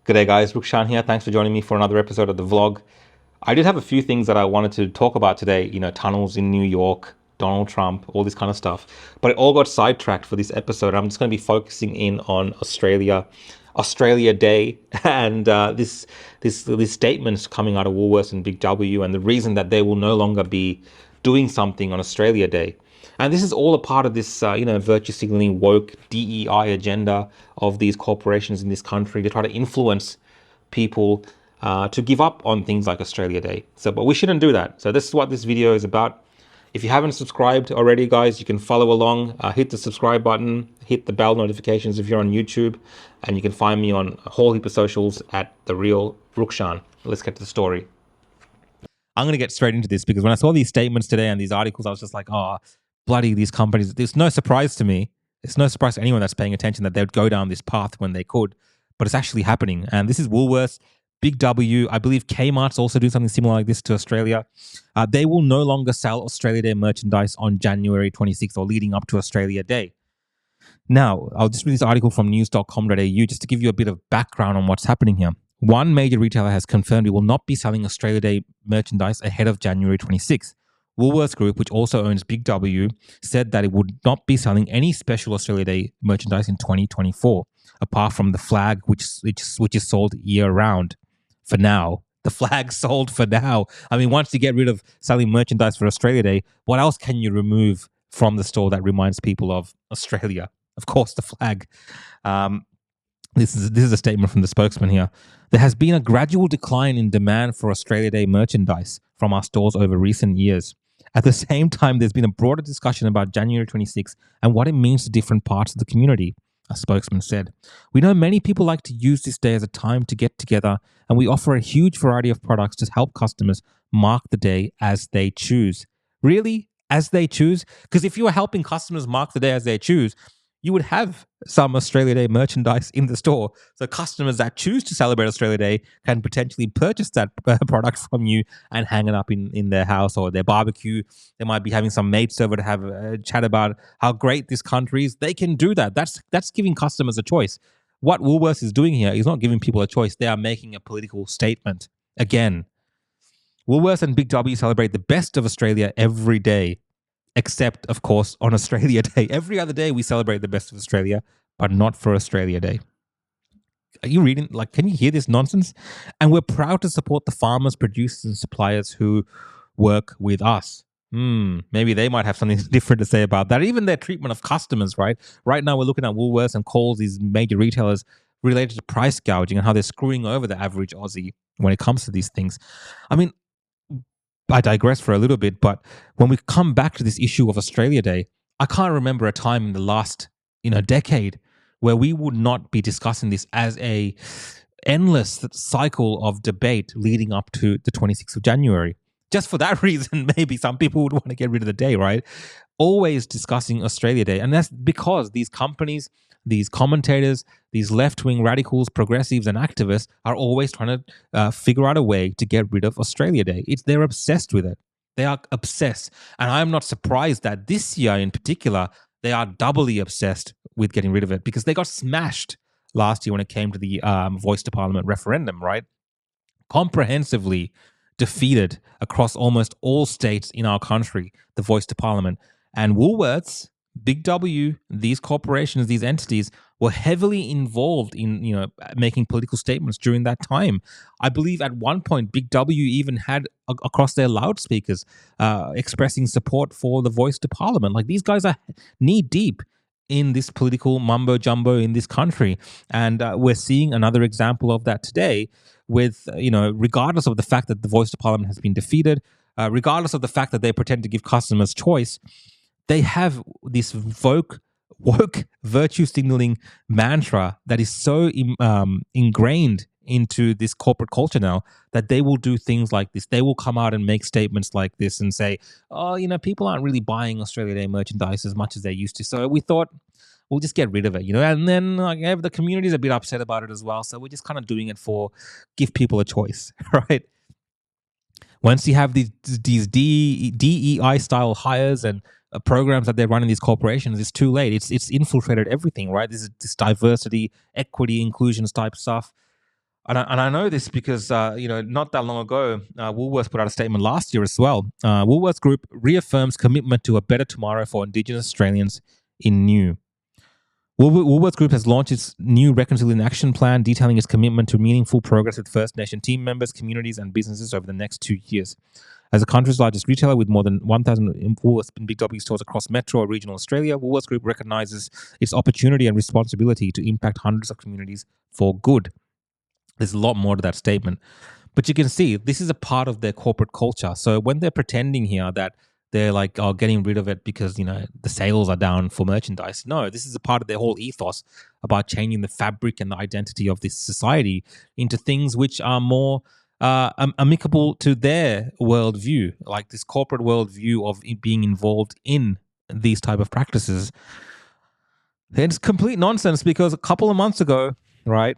G'day guys, Rukshan here. Thanks for joining me for another episode of the vlog. I did have a few things that I wanted to talk about today, tunnels in New York, Donald Trump, all this kind of stuff. But it all got sidetracked for this episode. I'm just going to be focusing in on Australia Day, and this statements coming out of Woolworths and Big W, and the reason that they will no longer be doing something on Australia Day. And this is all a part of this, virtue signaling woke DEI agenda of these corporations in this country to try to influence people to give up on things like Australia Day. But we shouldn't do that. So this is what this video is about. If you haven't subscribed already, guys, you can follow along. Hit the subscribe button, hit the bell notifications if you're on YouTube, and you can find me on a whole heap of socials at The Real Rukshan. Let's get to the story. I'm going to get straight into this because when I saw these statements today and these articles, I was just like, oh, bloody these companies. It's no surprise to me. It's no surprise to anyone that's paying attention that they would go down this path when they could, but it's actually happening. And this is Woolworths, Big W. I believe Kmart's also doing something similar like this to Australia. They will no longer sell Australia Day merchandise on January 26th or leading up to Australia Day. Now, I'll just read this article from news.com.au just to give you a bit of background on what's happening here. One major retailer has confirmed it will not be selling Australia Day merchandise ahead of January 26th. Woolworths Group, which also owns Big W, said that it would not be selling any special Australia Day merchandise in 2024, apart from the flag, which is sold year-round. For now, the flag's sold for now. I mean, once you get rid of selling merchandise for Australia Day, what else can you remove from the store that reminds people of Australia? Of course, the flag. This is a statement from the spokesman here. There has been a gradual decline in demand for Australia Day merchandise from our stores over recent years. At the same time, there's been a broader discussion about January 26th and what it means to different parts of the community, a spokesman said. We know many people like to use this day as a time to get together, and we offer a huge variety of products to help customers mark the day as they choose. Really? As they choose? Because if you were helping customers mark the day as they choose, you would have some Australia Day merchandise in the store. So customers that choose to celebrate Australia Day can potentially purchase that product from you and hang it up in their house or their barbecue. They might be having some mates over to have a chat about how great this country is. They can do that. That's giving customers a choice. What Woolworths is doing here is not giving people a choice. They are making a political statement. Again, Woolworths and Big W celebrate the best of Australia every day. Except, of course, on Australia Day. Every other day we celebrate the best of Australia, but not for Australia Day. Are you reading? Can you hear this nonsense? And we're proud to support the farmers, producers, and suppliers who work with us. Maybe they might have something different to say about that. Even their treatment of customers, right? Right now we're looking at Woolworths and Coles, these major retailers, related to price gouging and how they're screwing over the average Aussie when it comes to these things. I mean, I digress for a little bit, but when we come back to this issue of Australia Day, I can't remember a time in the last, decade where we would not be discussing this as a endless cycle of debate leading up to the 26th of January. Just for that reason, maybe some people would want to get rid of the day, right? Always discussing Australia Day. And that's because these companies, these commentators, these left-wing radicals, progressives, and activists are always trying to figure out a way to get rid of Australia Day. They're obsessed with it. They are obsessed. And I'm not surprised that this year in particular, they are doubly obsessed with getting rid of it because they got smashed last year when it came to the Voice to Parliament referendum, right? Comprehensively defeated across almost all states in our country, the Voice to Parliament. And Woolworths, Big W, these corporations, these entities were heavily involved in, making political statements during that time. I believe at one point, Big W even had across their loudspeakers expressing support for the Voice to Parliament. Like these guys are knee deep in this political mumbo jumbo in this country. And we're seeing another example of that today with, regardless of the fact that the Voice to Parliament has been defeated, regardless of the fact that they pretend to give customers choice, they have this woke virtue signaling mantra that is so ingrained into this corporate culture now that they will do things like this. They will come out and make statements like this and say, oh, people aren't really buying Australia Day merchandise as much as they used to. So we thought we'll just get rid of it, and then the community's a bit upset about it as well. So we're just kind of doing it give people a choice, right? Once you have these DEI style hires and programs that they run in these corporations, it's too late. It's infiltrated everything, right? This diversity, equity, inclusions type stuff. and I know this because not that long ago, Woolworths put out a statement last year as well. Woolworths Group reaffirms commitment to a better tomorrow for Indigenous Australians in new. Woolworths Group has launched its new Reconciliation Action Plan, detailing its commitment to meaningful progress with First Nation team members, communities, and businesses over the next 2 years. As the country's largest retailer with more than 1,000 Woolworths and Big W stores across metro or regional Australia, Woolworths Group recognises its opportunity and responsibility to impact hundreds of communities for good. There's a lot more to that statement. But you can see this is a part of their corporate culture. So when they're pretending here that they're like, oh, getting rid of it because, the sales are down for merchandise. No, this is a part of their whole ethos about changing the fabric and the identity of this society into things which are more amicable to their worldview, like this corporate worldview of being involved in these type of practices. It's complete nonsense because a couple of months ago, and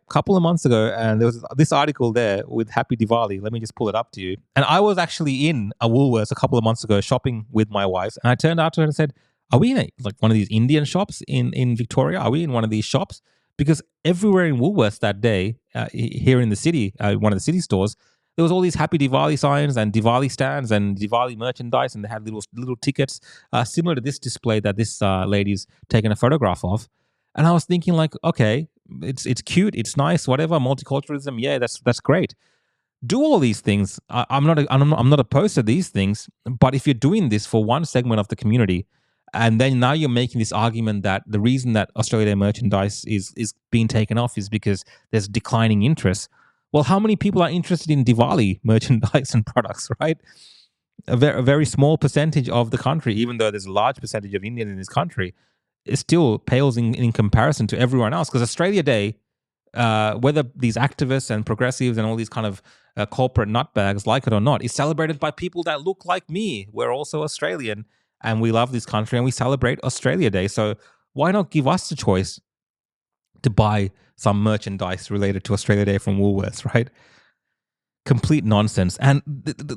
there was this article there with Happy Diwali. Let me just pull it up to you. And I was actually in a Woolworths a couple of months ago shopping with my wife, and I turned out to her and said, "Are we in one of these Indian shops in Victoria? Are we in one of these shops?" Because everywhere in Woolworths that day, here in the city, one of the city stores, there was all these Happy Diwali signs and Diwali stands and Diwali merchandise, and they had little tickets similar to this display that this lady's taken a photograph of. And I was thinking, like, okay, it's cute, it's nice, whatever, multiculturalism, yeah, that's great. Do all these things. I'm not opposed to these things, but if you're doing this for one segment of the community, and then now you're making this argument that the reason that Australia Day merchandise is being taken off is because there's declining interest. Well, how many people are interested in Diwali merchandise and products, right? A very small percentage of the country, even though there's a large percentage of Indians in this country, it still pales in comparison to everyone else. Because Australia Day, whether these activists and progressives and all these kind of corporate nutbags like it or not, is celebrated by people that look like me. We're also Australian and we love this country and we celebrate Australia Day. So why not give us the choice to buy some merchandise related to Australia Day from Woolworths, right? Complete nonsense. And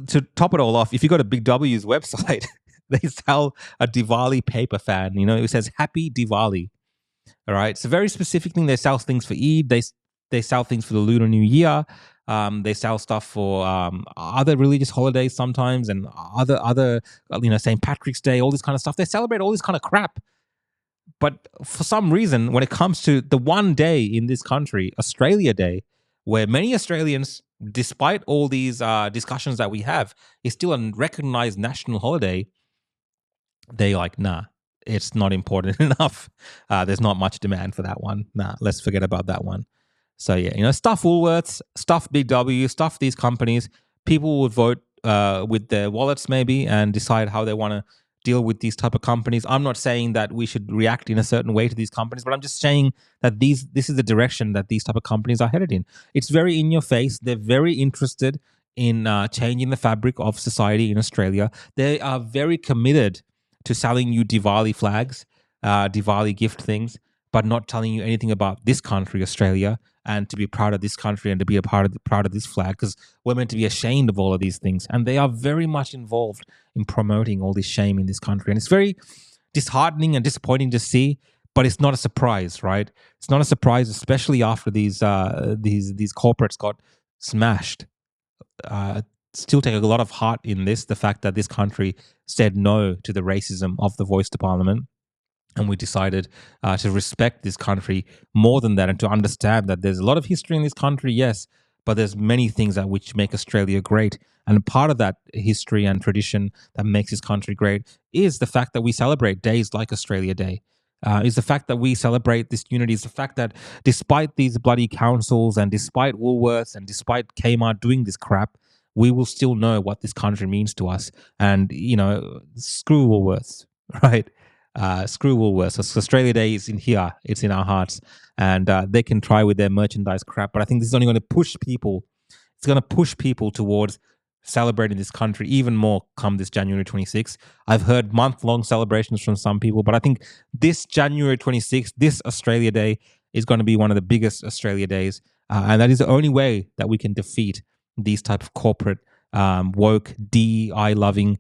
to top it all off, if you go to Big W's website, they sell a Diwali paper fan. It says Happy Diwali. All right. It's a very specific thing. They sell things for Eid. They sell things for the Lunar New Year. They sell stuff for other religious holidays sometimes, and other St. Patrick's Day, all this kind of stuff. They celebrate all this kind of crap. But for some reason, when it comes to the one day in this country, Australia Day, where many Australians, despite all these discussions that we have, is still a recognized national holiday, they like, nah, it's not important enough. There's not much demand for that one. Nah, let's forget about that one. So yeah, stuff Woolworths, stuff Big W, stuff these companies. People would vote with their wallets maybe and decide how they want to deal with these type of companies. I'm not saying that we should react in a certain way to these companies, but I'm just saying that this is the direction that these type of companies are headed in. It's very in your face. They're very interested in changing the fabric of society in Australia. They are very committed to selling you Diwali flags, Diwali gift things, but not telling you anything about this country, Australia, and to be proud of this country and to be proud of this flag, because we're meant to be ashamed of all of these things. And they are very much involved in promoting all this shame in this country. And it's very disheartening and disappointing to see, but it's not a surprise, right? It's not a surprise, especially after these corporates got smashed. Still take a lot of heart in this, the fact that this country said no to the racism of the Voice to Parliament. And we decided to respect this country more than that, and to understand that there's a lot of history in this country, yes, but there's many things that which make Australia great. And part of that history and tradition that makes this country great is the fact that we celebrate days like Australia Day. Is the fact that we celebrate this unity, is the fact that despite these bloody councils and despite Woolworths and despite Kmart doing this crap, we will still know what this country means to us. And, screw Woolworths, right? Screw Woolworths. Australia Day is in here. It's in our hearts. And they can try with their merchandise crap. But I think this is only going to push people. It's going to push people towards celebrating this country even more come this January 26th. I've heard month-long celebrations from some people, but I think this January 26th, this Australia Day, is going to be one of the biggest Australia Days. And that is the only way that we can defeat these type of corporate, woke, DEI-loving,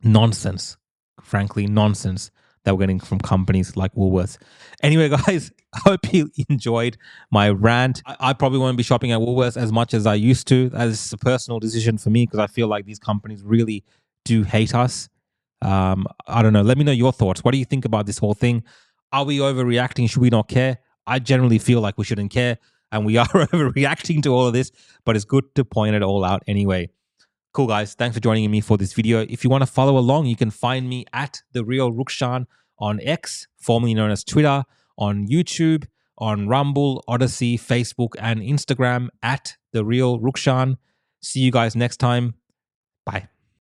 nonsense. Frankly, nonsense that we're getting from companies like Woolworths. Anyway, guys, I hope you enjoyed my rant. I probably won't be shopping at Woolworths as much as I used to. That's a personal decision for me because I feel like these companies really do hate us. I don't know. Let me know your thoughts. What do you think about this whole thing? Are we overreacting? Should we not care? I generally feel like we shouldn't care, and we are overreacting to all of this, but it's good to point it all out anyway. Cool, guys. Thanks for joining me for this video. If you want to follow along, you can find me at The Real Rukshan on X, formerly known as Twitter, on YouTube, on Rumble, Odyssey, Facebook, and Instagram at The Real Rukshan. See you guys next time. Bye.